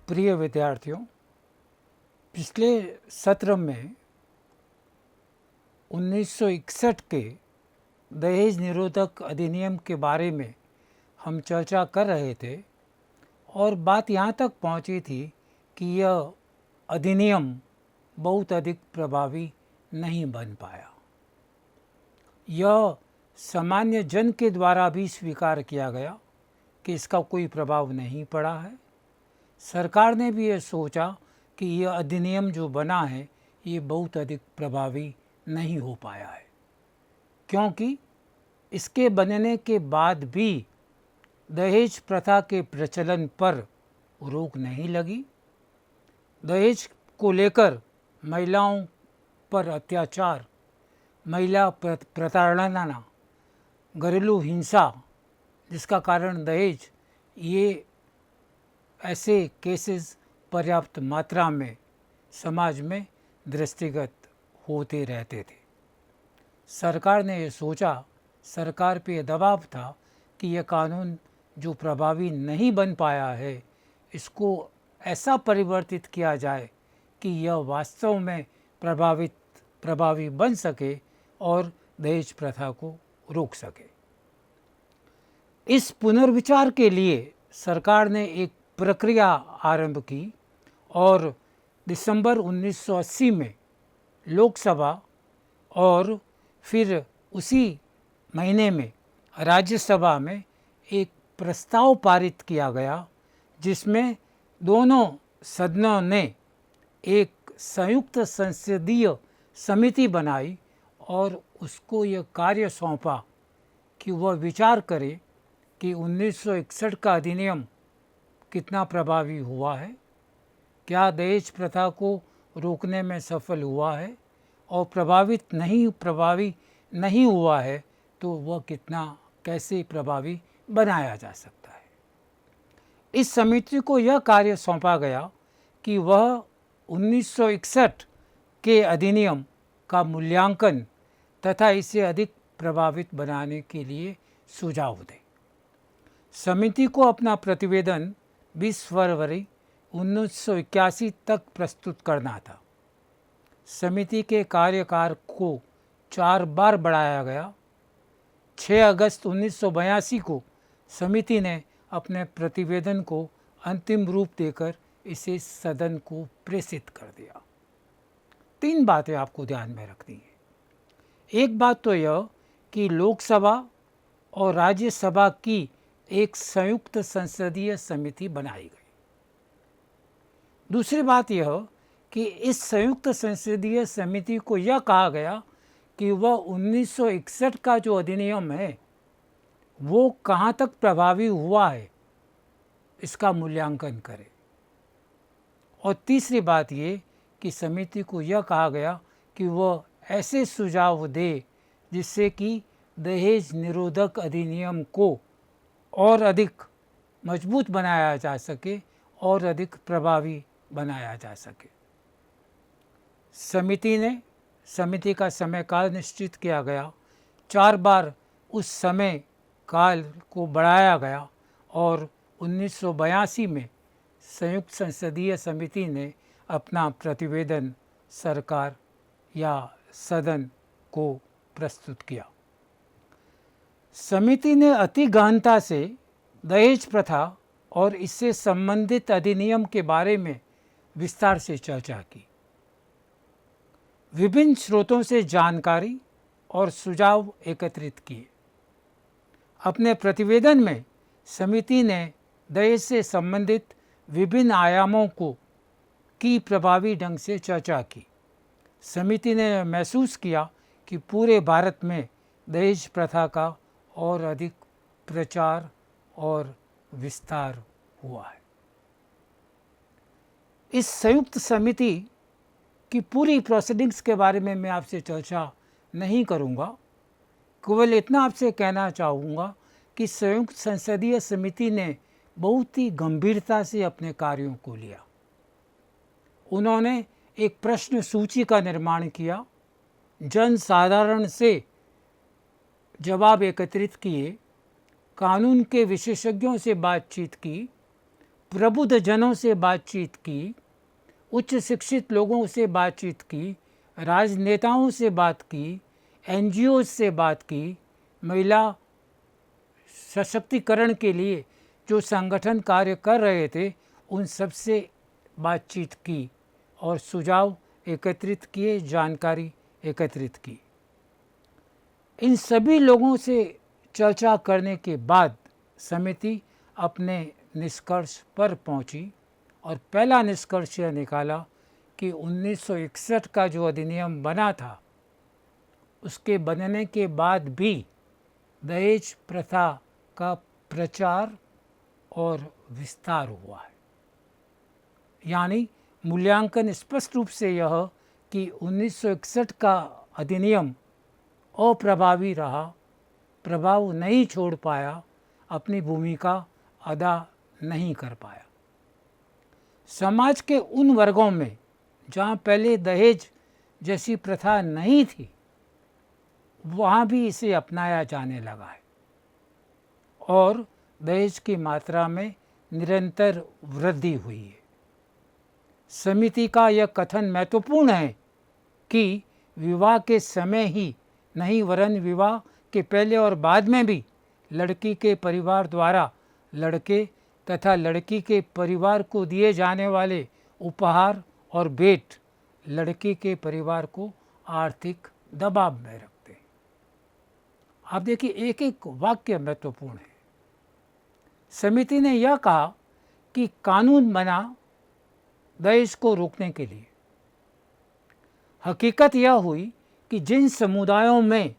प्रिय विद्यार्थियों, पिछले सत्र में 1961 के दहेज निरोधक अधिनियम के बारे में हम चर्चा कर रहे थे और बात यहाँ तक पहुँची थी कि यह अधिनियम बहुत अधिक प्रभावी नहीं बन पाया। यह सामान्य जन के द्वारा भी स्वीकार किया गया कि इसका कोई प्रभाव नहीं पड़ा है। सरकार ने भी ये सोचा कि यह अधिनियम जो बना है ये बहुत अधिक प्रभावी नहीं हो पाया है, क्योंकि इसके बनने के बाद भी दहेज प्रथा के प्रचलन पर रोक नहीं लगी। दहेज को लेकर महिलाओं पर अत्याचार, महिला प्रताड़ना, घरेलू हिंसा जिसका कारण दहेज, ये ऐसे केसेस पर्याप्त मात्रा में समाज में दृष्टिगत होते रहते थे। सरकार ने ये सोचा, सरकार पे दबाव था कि यह कानून जो प्रभावी नहीं बन पाया है इसको ऐसा परिवर्तित किया जाए कि यह वास्तव में प्रभावी बन सके और दहेज प्रथा को रोक सके। इस पुनर्विचार के लिए सरकार ने एक प्रक्रिया आरंभ की और दिसंबर 1980 में लोकसभा और फिर उसी महीने में राज्यसभा में एक प्रस्ताव पारित किया गया, जिसमें दोनों सदनों ने एक संयुक्त संसदीय समिति बनाई और उसको यह कार्य सौंपा कि वह विचार करे कि 1961 का अधिनियम कितना प्रभावी हुआ है, क्या दहेज प्रथा को रोकने में सफल हुआ है, और प्रभावी नहीं हुआ है तो वह कैसे प्रभावी बनाया जा सकता है। इस समिति को यह कार्य सौंपा गया कि वह 1961 के अधिनियम का मूल्यांकन तथा इसे अधिक प्रभावित बनाने के लिए सुझाव दे। समिति को अपना प्रतिवेदन 20 फरवरी 1981 तक प्रस्तुत करना था। समिति के कार्यकाल को 4 बार बढ़ाया गया। 6 अगस्त 1982 को समिति ने अपने प्रतिवेदन को अंतिम रूप देकर इसे सदन को प्रेषित कर दिया। 3 बातें आपको ध्यान में रखनी है। एक बात तो यह कि लोकसभा और राज्यसभा की एक संयुक्त संसदीय समिति बनाई गई। दूसरी बात यह कि इस संयुक्त संसदीय समिति को यह कहा गया कि वह 1961 का जो अधिनियम है वो कहाँ तक प्रभावी हुआ है इसका मूल्यांकन करे। और तीसरी बात ये कि समिति को यह कहा गया कि वह ऐसे सुझाव दे जिससे कि दहेज निरोधक अधिनियम को और अधिक मजबूत बनाया जा सके और अधिक प्रभावी बनाया जा सके। समिति का समय काल निश्चित किया गया। 4 बार उस समय काल को बढ़ाया गया और 1982 में संयुक्त संसदीय समिति ने अपना प्रतिवेदन सरकार या सदन को प्रस्तुत किया। समिति ने अति गहनता से दहेज प्रथा और इससे संबंधित अधिनियम के बारे में विस्तार से चर्चा की। विभिन्न स्रोतों से जानकारी और सुझाव एकत्रित किए। अपने प्रतिवेदन में समिति ने दहेज से संबंधित विभिन्न आयामों की प्रभावी ढंग से चर्चा की। समिति ने महसूस किया कि पूरे भारत में दहेज प्रथा का और अधिक प्रचार और विस्तार हुआ है। इस संयुक्त समिति की पूरी प्रोसीडिंग्स के बारे में मैं आपसे चर्चा नहीं करूंगा, केवल इतना आपसे कहना चाहूँगा कि संयुक्त संसदीय समिति ने बहुत ही गंभीरता से अपने कार्यों को लिया। उन्होंने एक प्रश्न सूची का निर्माण किया, जन साधारण से जवाब एकत्रित किए, कानून के विशेषज्ञों से बातचीत की, प्रबुद्ध जनों से बातचीत की, उच्च शिक्षित लोगों से बातचीत की, राजनेताओं से बात की, एनजीओ से बात की, महिला सशक्तिकरण के लिए जो संगठन कार्य कर रहे थे उन सब से बातचीत की और सुझाव एकत्रित किए, जानकारी एकत्रित की। इन सभी लोगों से चर्चा करने के बाद समिति अपने निष्कर्ष पर पहुंची और पहला निष्कर्ष यह निकाला कि 1961 का जो अधिनियम बना था उसके बनने के बाद भी दहेज प्रथा का प्रचार और विस्तार हुआ है। यानी मूल्यांकन स्पष्ट रूप से यह कि 1961 का अधिनियम अप्रभावी रहा, प्रभाव नहीं छोड़ पाया, अपनी भूमिका अदा नहीं कर पाया। समाज के उन वर्गों में जहाँ पहले दहेज जैसी प्रथा नहीं थी वहाँ भी इसे अपनाया जाने लगा है और दहेज की मात्रा में निरंतर वृद्धि हुई है। समिति का यह कथन महत्वपूर्ण है कि विवाह के समय ही नहीं वरन विवाह के पहले और बाद में भी लड़की के परिवार द्वारा लड़के तथा लड़की के परिवार को दिए जाने वाले उपहार और भेंट लड़की के परिवार को आर्थिक दबाव में रखते हैं। आप देखिए, एक एक वाक्य महत्वपूर्ण है। समिति ने यह कहा कि कानून बना दहेज को रोकने के लिए। हकीकत यह हुई कि जिन समुदायों में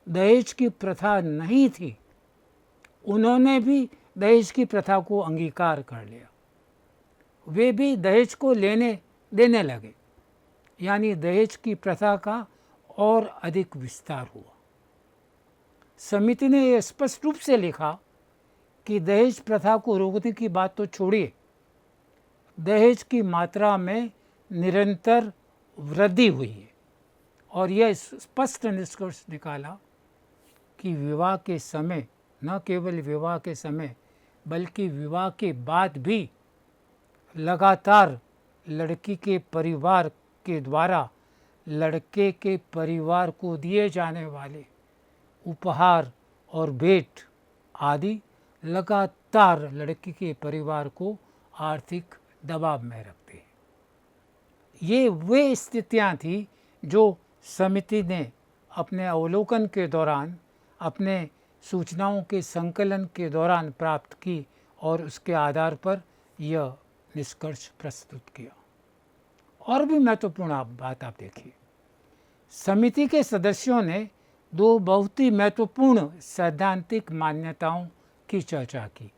दहेज की प्रथा नहीं थी उन्होंने भी दहेज की प्रथा को अंगीकार कर लिया। वे भी दहेज को लेने देने लगे, यानी दहेज की प्रथा का और अधिक विस्तार हुआ। समिति ने यह स्पष्ट रूप से लिखा कि दहेज प्रथा को रोकने की बात तो छोड़िए, दहेज की मात्रा में निरंतर वृद्धि हुई है और यह स्पष्ट निष्कर्ष निकाला कि विवाह के समय, न केवल विवाह के समय बल्कि विवाह के बाद भी लगातार लड़की के परिवार के द्वारा लड़के के परिवार को दिए जाने वाले उपहार और भेंट आदि लगातार लड़की के परिवार को आर्थिक दबाव में रखते हैं। ये वे स्थितियां थी जो समिति ने अपने अवलोकन के दौरान, अपने सूचनाओं के संकलन के दौरान प्राप्त की और उसके आधार पर यह निष्कर्ष प्रस्तुत किया। और भी महत्वपूर्ण बात आप देखिए, समिति के सदस्यों ने दो बहुत ही महत्वपूर्ण सैद्धांतिक मान्यताओं की चर्चा की।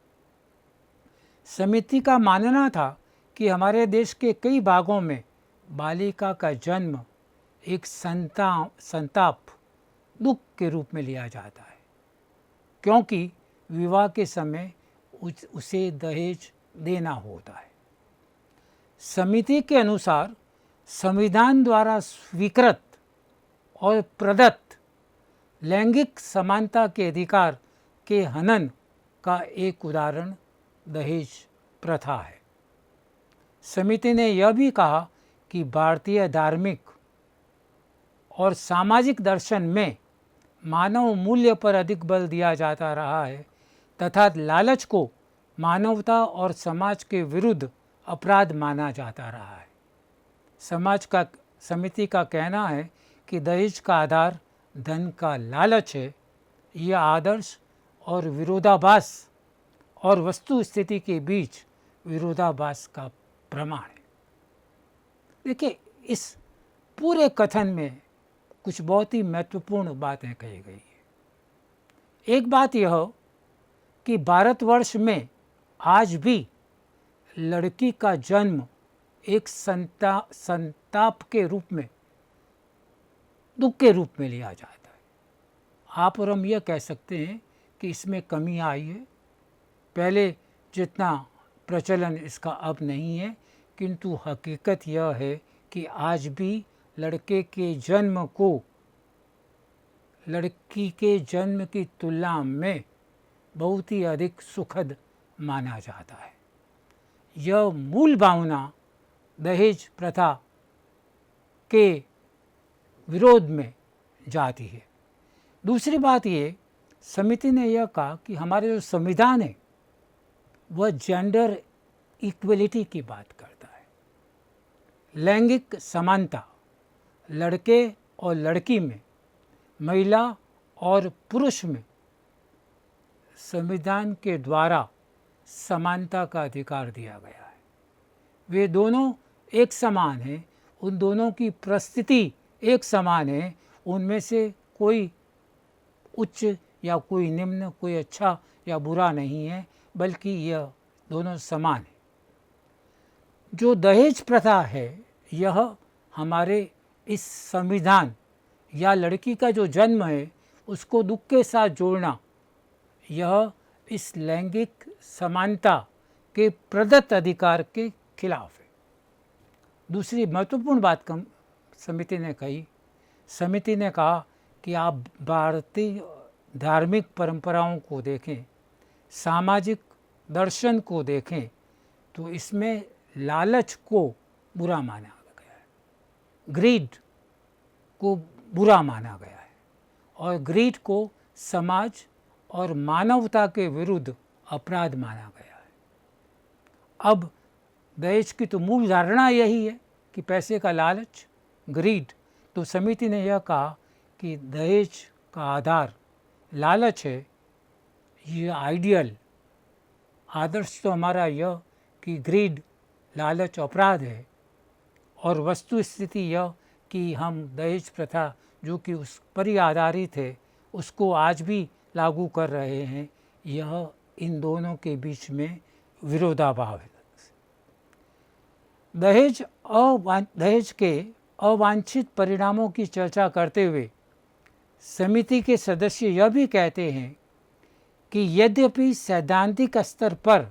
समिति का मानना था कि हमारे देश के कई भागों में बालिका का जन्म एक संताप, दुख के रूप में लिया जाता है, क्योंकि विवाह के समय उसे दहेज देना होता है। समिति के अनुसार संविधान द्वारा स्वीकृत और प्रदत्त लैंगिक समानता के अधिकार के हनन का एक उदाहरण दहेज प्रथा है। समिति ने यह भी कहा कि भारतीय धार्मिक और सामाजिक दर्शन में मानव मूल्य पर अधिक बल दिया जाता रहा है तथा लालच को मानवता और समाज के विरुद्ध अपराध माना जाता रहा है। समिति का कहना है कि दहेज का आधार धन का लालच है। यह आदर्श और विरोधाभास और वस्तु स्थिति के बीच विरोधाभास का प्रमाण है। देखिए, इस पूरे कथन में कुछ बहुत ही महत्वपूर्ण बातें कही गई है। एक बात यह कि भारतवर्ष में आज भी लड़की का जन्म एक संताप के रूप में, दुख के रूप में लिया जाता है। आप और हम यह कह सकते हैं कि इसमें कमी आई है, पहले जितना प्रचलन इसका अब नहीं है, किंतु हकीकत यह है कि आज भी लड़के के जन्म को लड़की के जन्म की तुलना में बहुत ही अधिक सुखद माना जाता है। यह मूल भावना दहेज प्रथा के विरोध में जाती है। दूसरी बात ये, समिति ने यह कहा कि हमारे जो संविधान है वह जेंडर इक्वलिटी की बात करता है, लैंगिक समानता, लड़के और लड़की में, महिला और पुरुष में संविधान के द्वारा समानता का अधिकार दिया गया है। वे दोनों एक समान हैं, उन दोनों की परिस्थिति एक समान है, उनमें से कोई उच्च या कोई निम्न, कोई अच्छा या बुरा नहीं है, बल्कि यह दोनों समान है। जो दहेज प्रथा है यह हमारे इस संविधान या लड़की का जो जन्म है उसको दुख के साथ जोड़ना, यह इस लैंगिक समानता के प्रदत्त अधिकार के खिलाफ है। दूसरी महत्वपूर्ण बात समिति ने कही, समिति ने कहा कि आप भारतीय धार्मिक परंपराओं को देखें, सामाजिक दर्शन को देखें तो इसमें लालच को बुरा माना गया है, ग्रीड को बुरा माना गया है और ग्रीड को समाज और मानवता के विरुद्ध अपराध माना गया है। अब दहेज की तो मूल धारणा यही है कि पैसे का लालच, ग्रीड। तो समिति ने यह कहा कि दहेज का आधार लालच है। ये आइडियल आदर्श तो हमारा यह कि ग्रीड, लालच अपराध है, और वस्तु स्थिति यह कि हम दहेज प्रथा जो कि उस पर ही आधारित है उसको आज भी लागू कर रहे हैं। यह इन दोनों के बीच में विरोधाभास है। दहेज के अवांछित परिणामों की चर्चा करते हुए समिति के सदस्य यह भी कहते हैं कि यद्यपि सैद्धांतिक स्तर पर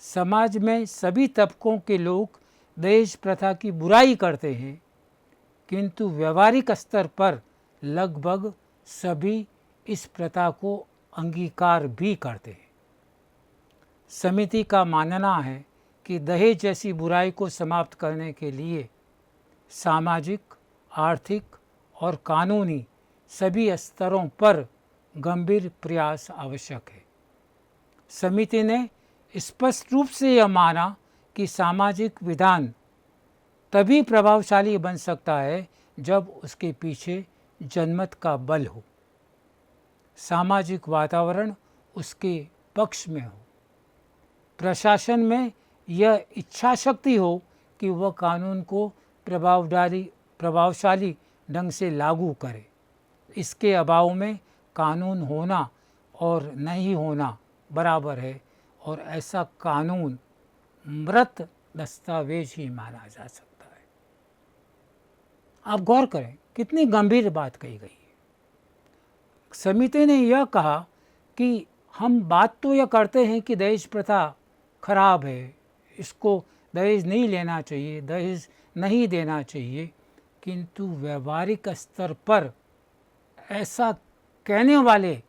समाज में सभी तबकों के लोग दहेज प्रथा की बुराई करते हैं, किंतु व्यवहारिक स्तर पर लगभग सभी इस प्रथा को अंगीकार भी करते हैं। समिति का मानना है कि दहेज जैसी बुराई को समाप्त करने के लिए सामाजिक, आर्थिक और कानूनी सभी स्तरों पर गंभीर प्रयास आवश्यक है। समिति ने स्पष्ट रूप से यह माना कि सामाजिक विधान तभी प्रभावशाली बन सकता है जब उसके पीछे जनमत का बल हो, सामाजिक वातावरण उसके पक्ष में हो, प्रशासन में यह इच्छा शक्ति हो कि वह कानून को प्रभावशाली ढंग से लागू करे। इसके अभाव में कानून होना और नहीं होना बराबर है और ऐसा कानून मृत दस्तावेज ही माना जा सकता है। आप गौर करें कितनी गंभीर बात कही गई है। समिति ने यह कहा कि हम बात तो यह करते हैं कि दहेज प्रथा खराब है, इसको दहेज नहीं लेना चाहिए, दहेज नहीं देना चाहिए, किंतु व्यवहारिक स्तर पर ऐसा कहने वाले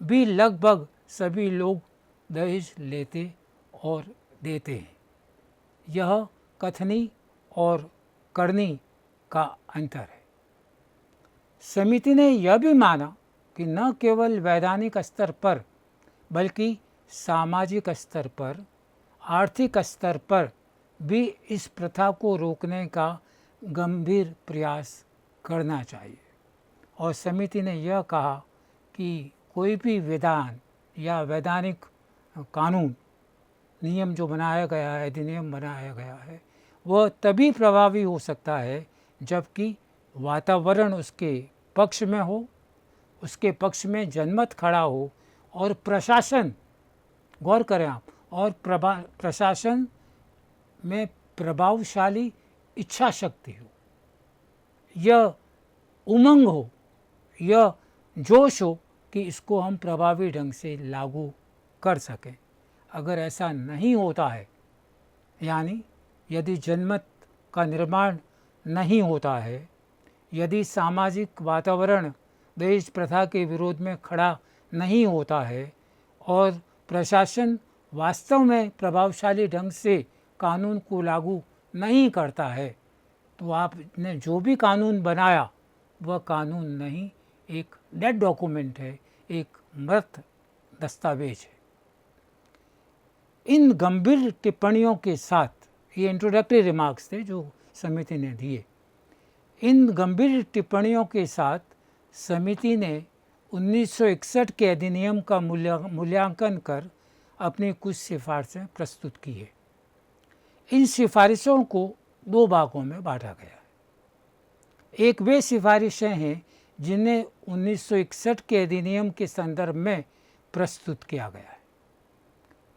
भी लगभग सभी लोग दहेज लेते और देते हैं। यह कथनी और करनी का अंतर है। समिति ने यह भी माना कि न केवल वैधानिक स्तर पर बल्कि सामाजिक स्तर पर, आर्थिक स्तर पर भी इस प्रथा को रोकने का गंभीर प्रयास करना चाहिए। और समिति ने यह कहा कि कोई भी विधान या वैधानिक कानून, नियम जो बनाया गया है, अधिनियम बनाया गया है, वह तभी प्रभावी हो सकता है जबकि वातावरण उसके पक्ष में हो, उसके पक्ष में जनमत खड़ा हो और प्रशासन, गौर करें आप, और प्रशासन में प्रभावशाली इच्छा शक्ति हो, यह उमंग हो, यह जोश हो कि इसको हम प्रभावी ढंग से लागू कर सकें। अगर ऐसा नहीं होता है, यानी यदि जनमत का निर्माण नहीं होता है, यदि सामाजिक वातावरण दहेज प्रथा के विरोध में खड़ा नहीं होता है और प्रशासन वास्तव में प्रभावशाली ढंग से कानून को लागू नहीं करता है तो आपने जो भी कानून बनाया वह कानून नहीं, एक डेड डॉक्यूमेंट है, एक मृत दस्तावेज है। इन गंभीर टिप्पणियों के साथ, ये इंट्रोडक्टरी रिमार्क्स थे जो समिति ने दिए, इन गंभीर टिप्पणियों के साथ समिति ने 1961 के अधिनियम का मूल्यांकन कर अपनी कुछ सिफारिशें प्रस्तुत की है। इन सिफारिशों को दो भागों में बांटा गया है। एक वे सिफारिशें हैं जिन्हें 1961 के अधिनियम के संदर्भ में प्रस्तुत किया गया है।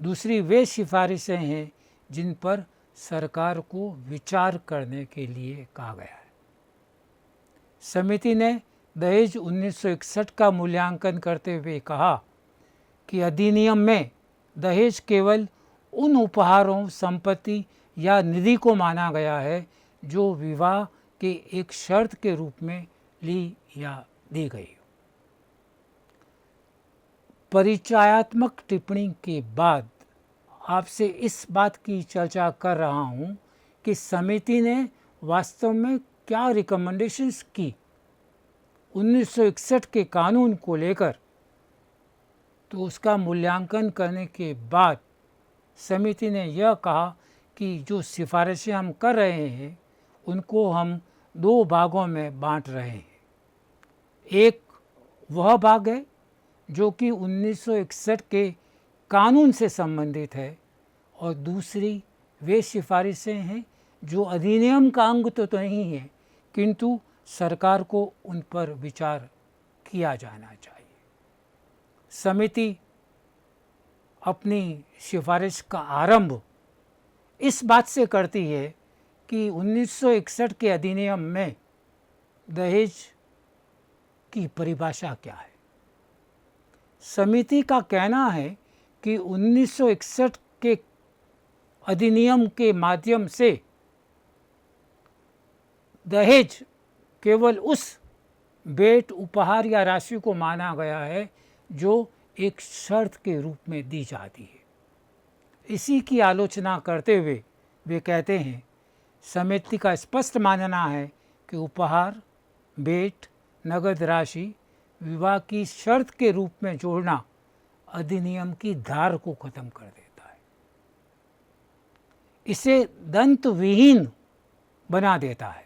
दूसरी वे सिफारिशें हैं जिन पर सरकार को विचार करने के लिए कहा गया है। समिति ने दहेज 1961 का मूल्यांकन करते हुए कहा कि अधिनियम में दहेज केवल उन उपहारों, संपत्ति या निधि को माना गया है जो विवाह के एक शर्त के रूप में ली या दी गई हो। परिचयात्मक टिप्पणी के बाद आपसे इस बात की चर्चा कर रहा हूँ कि समिति ने वास्तव में क्या रिकमेंडेशंस की 1961 के कानून को लेकर। तो उसका मूल्यांकन करने के बाद समिति ने यह कहा कि जो सिफारिशें हम कर रहे हैं उनको हम दो भागों में बांट रहे हैं। एक वह भाग है जो कि 1961 के कानून से संबंधित है और दूसरी वे सिफारिशें हैं जो अधिनियम का अंग तो नहीं है किंतु सरकार को उन पर विचार किया जाना चाहिए। समिति अपनी सिफारिश का आरंभ इस बात से करती है कि 1961 के अधिनियम में दहेज की परिभाषा क्या है। समिति का कहना है कि 1961 के अधिनियम के माध्यम से दहेज केवल उस भेंट, उपहार या राशि को माना गया है जो एक शर्त के रूप में दी जाती है। इसी की आलोचना करते हुए वे कहते हैं, समिति का स्पष्ट मानना है कि उपहार, भेंट, नगद राशि विवाह की शर्त के रूप में जोड़ना अधिनियम की धार को खत्म कर देता है, इसे दंत विहीन बना देता है।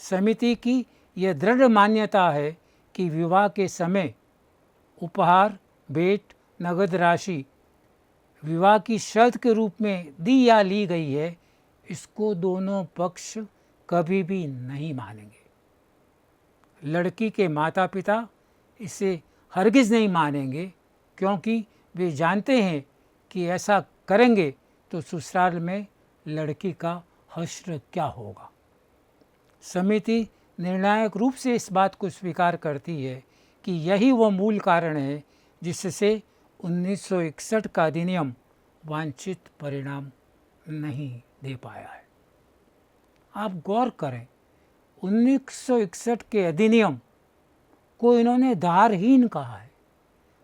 समिति की यह दृढ़ मान्यता है कि विवाह के समय उपहार, भेंट, नगद राशि विवाह की शर्त के रूप में दी या ली गई है, इसको दोनों पक्ष कभी भी नहीं मानेंगे। लड़की के माता पिता इसे हरगिज़ नहीं मानेंगे क्योंकि वे जानते हैं कि ऐसा करेंगे तो ससुराल में लड़की का हश्र क्या होगा। समिति निर्णायक रूप से इस बात को स्वीकार करती है कि यही वह मूल कारण है जिससे 1961 का अधिनियम वांछित परिणाम नहीं दे पाया है। आप गौर करें, 1961 के अधिनियम को इन्होंने धारहीन कहा है,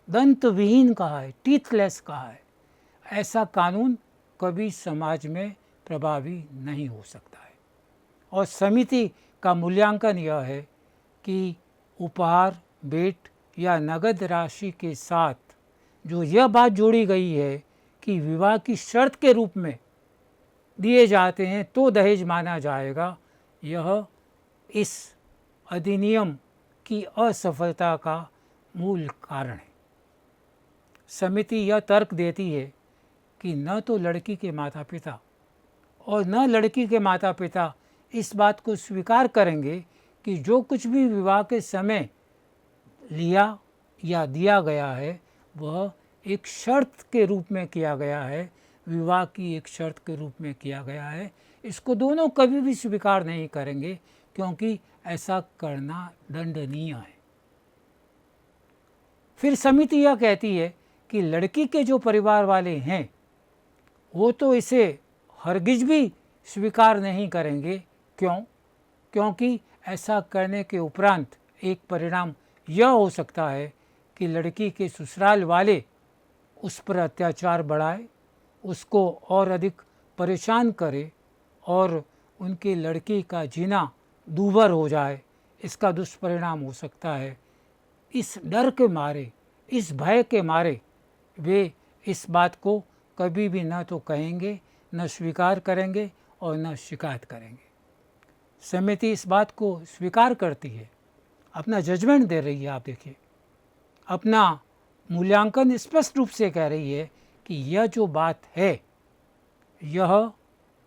दंत विहीन कहा है, टीथलेस कहा है। ऐसा कानून कभी समाज में प्रभावी नहीं हो सकता है। और समिति का मूल्यांकन यह है कि उपहार, भेंट या नगद राशि के साथ जो यह बात जोड़ी गई है कि विवाह की शर्त के रूप में दिए जाते हैं तो दहेज माना जाएगा, यह इस अधिनियम की असफलता का मूल कारण है। समिति यह तर्क देती है कि न तो लड़की के माता पिता और न लड़की के माता पिता इस बात को स्वीकार करेंगे कि जो कुछ भी विवाह के समय लिया या दिया गया है वह एक शर्त के रूप में किया गया है, विवाह की एक शर्त के रूप में किया गया है। इसको दोनों कभी भी स्वीकार नहीं करेंगे क्योंकि ऐसा करना दंडनीय है। फिर समिति यह कहती है कि लड़की के जो परिवार वाले हैं वो तो इसे हरगिज़ भी स्वीकार नहीं करेंगे। क्यों? क्योंकि ऐसा करने के उपरांत एक परिणाम यह हो सकता है कि लड़की के ससुराल वाले उस पर अत्याचार बढ़ाए, उसको और अधिक परेशान करे और उनकी लड़की का जीना दूभर हो जाए, इसका दुष्परिणाम हो सकता है। इस डर के मारे, इस भय के मारे वे इस बात को कभी भी न तो कहेंगे, न स्वीकार करेंगे और न शिकायत करेंगे। समिति इस बात को स्वीकार करती है, अपना जजमेंट दे रही है। आप देखिए, अपना मूल्यांकन स्पष्ट रूप से कह रही है कि यह जो बात है, यह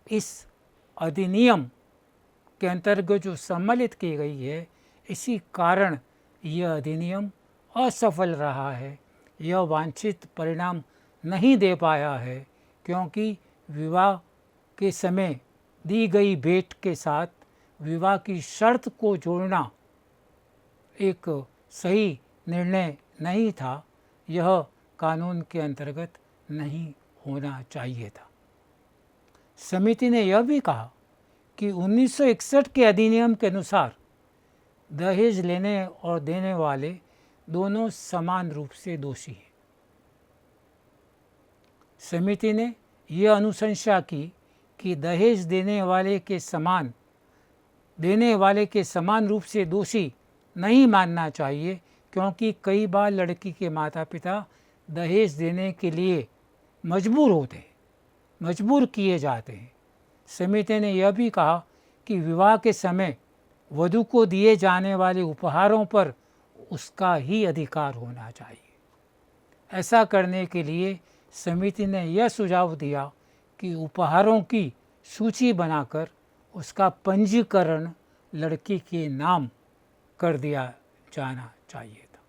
इस अधिनियम के अंतर्गत जो सम्मिलित की गई है, इसी कारण यह अधिनियम असफल रहा है, यह वांछित परिणाम नहीं दे पाया है, क्योंकि विवाह के समय दी गई भेंट के साथ विवाह की शर्त को जोड़ना एक सही निर्णय नहीं था। यह कानून के अंतर्गत नहीं होना चाहिए था। समिति ने यह भी कहा कि 1961 के अधिनियम के अनुसार दहेज लेने और देने वाले दोनों समान रूप से दोषी हैं। समिति ने यह अनुशंसा की कि दहेज देने वाले के समान रूप से दोषी नहीं मानना चाहिए, क्योंकि कई बार लड़की के माता पिता दहेज देने के लिए मजबूर किए जाते हैं। समिति ने यह भी कहा कि विवाह के समय वधू को दिए जाने वाले उपहारों पर उसका ही अधिकार होना चाहिए। ऐसा करने के लिए समिति ने यह सुझाव दिया कि उपहारों की सूची बनाकर उसका पंजीकरण लड़की के नाम कर दिया जाना चाहिए था।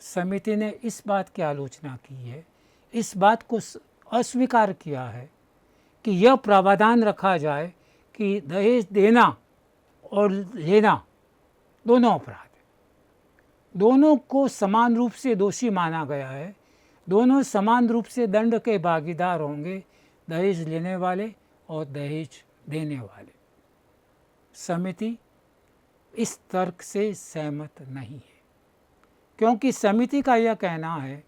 समिति ने इस बात की आलोचना की है, इस बात को अस्वीकार किया है कि यह प्रावधान रखा जाए कि दहेज देना और लेना दोनों अपराध है, दोनों को समान रूप से दोषी माना गया है, दोनों समान रूप से दंड के भागीदार होंगे, दहेज लेने वाले और दहेज देने वाले। समिति इस तर्क से सहमत नहीं है, क्योंकि समिति का यह कहना है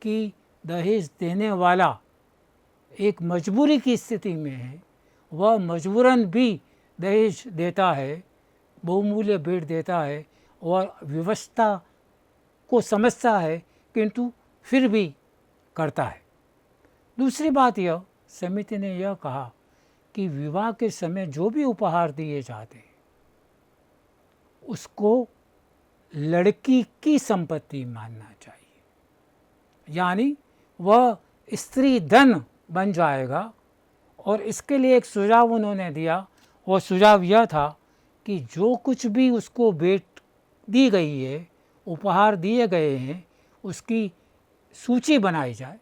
कि दहेज देने वाला एक मजबूरी की स्थिति में है, वह मजबूरन भी दहेज देता है, बहुमूल्य भेंट देता है और व्यवस्था को समझता है, किंतु फिर भी करता है। दूसरी बात यह, समिति ने यह कहा कि विवाह के समय जो भी उपहार दिए जाते हैं उसको लड़की की संपत्ति मानना चाहिए, यानी वह स्त्री धन बन जाएगा। और इसके लिए एक सुझाव उन्होंने दिया, वो सुझाव यह था कि जो कुछ भी उसको भेंट दी गई है, उपहार दिए गए हैं, उसकी सूची बनाई जाए,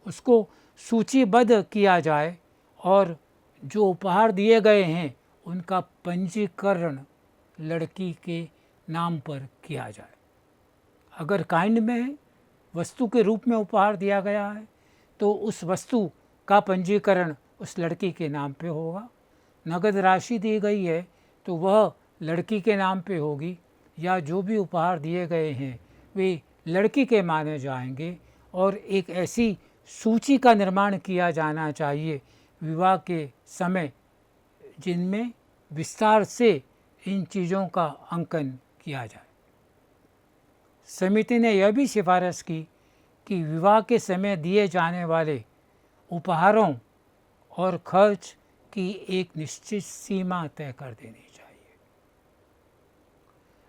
उसको सूचीबद्ध किया जाए और जो उपहार दिए गए हैं उनका पंजीकरण लड़की के नाम पर किया जाए। अगर काइंड में वस्तु के रूप में उपहार दिया गया है तो उस वस्तु का पंजीकरण उस लड़की के नाम पे होगा। नगद राशि दी गई है तो वह लड़की के नाम पे होगी, या जो भी उपहार दिए गए हैं वे लड़की के माने जाएंगे। और एक ऐसी सूची का निर्माण किया जाना चाहिए विवाह के समय जिनमें विस्तार से इन चीज़ों का अंकन किया जाए। समिति ने यह भी सिफारिश की कि विवाह के समय दिए जाने वाले उपहारों और खर्च की एक निश्चित सीमा तय कर देनी चाहिए।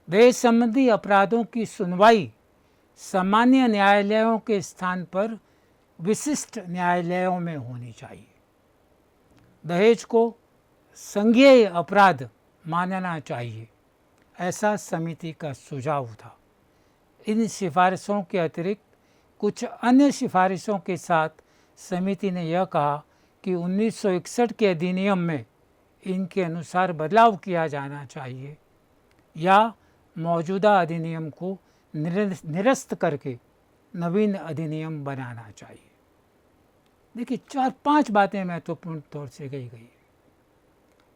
दहेज संबंधी अपराधों की सुनवाई सामान्य न्यायालयों के स्थान पर विशिष्ट न्यायालयों में होनी चाहिए। दहेज को संज्ञेय अपराध मानना चाहिए, ऐसा समिति का सुझाव था। इन सिफारिशों के अतिरिक्त कुछ अन्य सिफारिशों के साथ समिति ने यह कहा कि 1961 के अधिनियम में इनके अनुसार बदलाव किया जाना चाहिए या मौजूदा अधिनियम को निरस्त करके नवीन अधिनियम बनाना चाहिए। देखिए, 4-5 बातें महत्वपूर्ण तौर से कही गई है।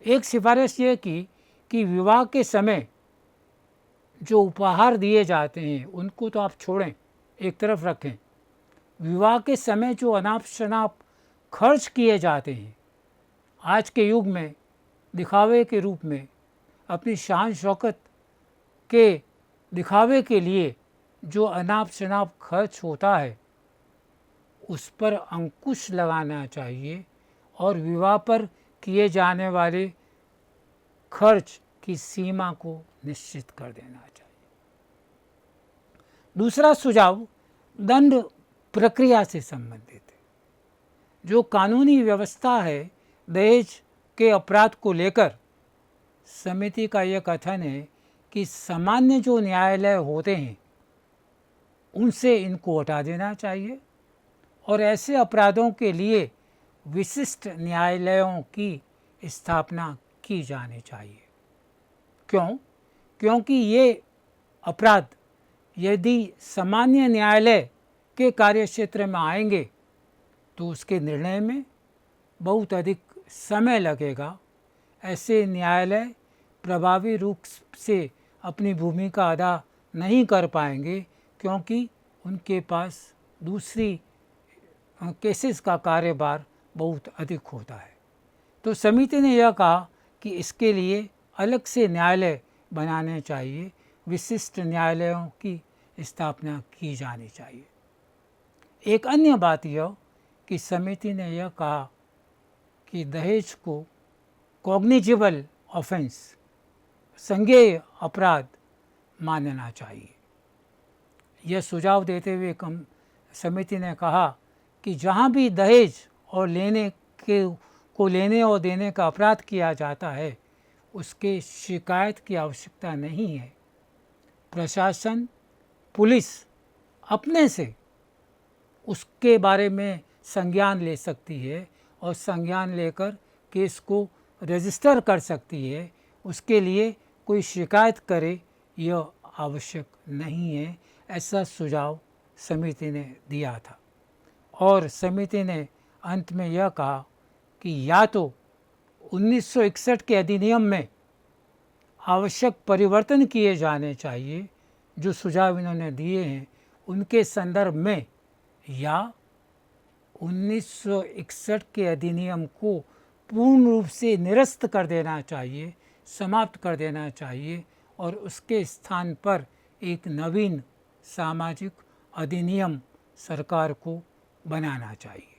एक सिफारिश ये की कि विवाह के समय जो उपहार दिए जाते हैं उनको तो आप छोड़ें, एक तरफ रखें। विवाह के समय जो अनाप शनाप खर्च किए जाते हैं आज के युग में दिखावे के रूप में अपनी शान शौकत के दिखावे के लिए जो अनाप शनाप खर्च होता है उस पर अंकुश लगाना चाहिए और विवाह पर किए जाने वाले खर्च की सीमा को निश्चित कर देना चाहिए। दूसरा सुझाव दंड प्रक्रिया से संबंधित है। जो कानूनी व्यवस्था है दहेज के अपराध को लेकर, समिति का यह कथन है कि सामान्य जो न्यायालय होते हैं उनसे इनको हटा देना चाहिए और ऐसे अपराधों के लिए विशिष्ट न्यायालयों की स्थापना की जानी चाहिए। क्यों? क्योंकि ये अपराध यदि सामान्य न्यायालय के कार्यक्षेत्र में आएंगे तो उसके निर्णय में बहुत अधिक समय लगेगा। ऐसे न्यायालय प्रभावी रूप से अपनी भूमिका अदा नहीं कर पाएंगे क्योंकि उनके पास दूसरी केसेस का कार्यभार बहुत अधिक होता है। तो समिति ने यह कहा कि इसके लिए अलग से न्यायालय बनाने चाहिए, विशिष्ट न्यायालयों की स्थापना की जानी चाहिए। एक अन्य बात यह कि समिति ने यह कहा कि दहेज को कॉग्निजिबल ऑफेंस, संज्ञेय अपराध मानना चाहिए। यह सुझाव देते हुए समिति ने कहा कि जहाँ भी दहेज और लेने और देने का अपराध किया जाता है उसके शिकायत की आवश्यकता नहीं है। प्रशासन, पुलिस अपने से उसके बारे में संज्ञान ले सकती है और संज्ञान लेकर केस को रजिस्टर कर सकती है। उसके लिए कोई शिकायत करे यह आवश्यक नहीं है, ऐसा सुझाव समिति ने दिया था। और समिति ने अंत में यह कहा कि या तो 1961 के अधिनियम में आवश्यक परिवर्तन किए जाने चाहिए जो सुझाव इन्होंने दिए हैं उनके संदर्भ में, या 1961 के अधिनियम को पूर्ण रूप से निरस्त कर देना चाहिए, समाप्त कर देना चाहिए और उसके स्थान पर एक नवीन सामाजिक अधिनियम सरकार को बनाना चाहिए।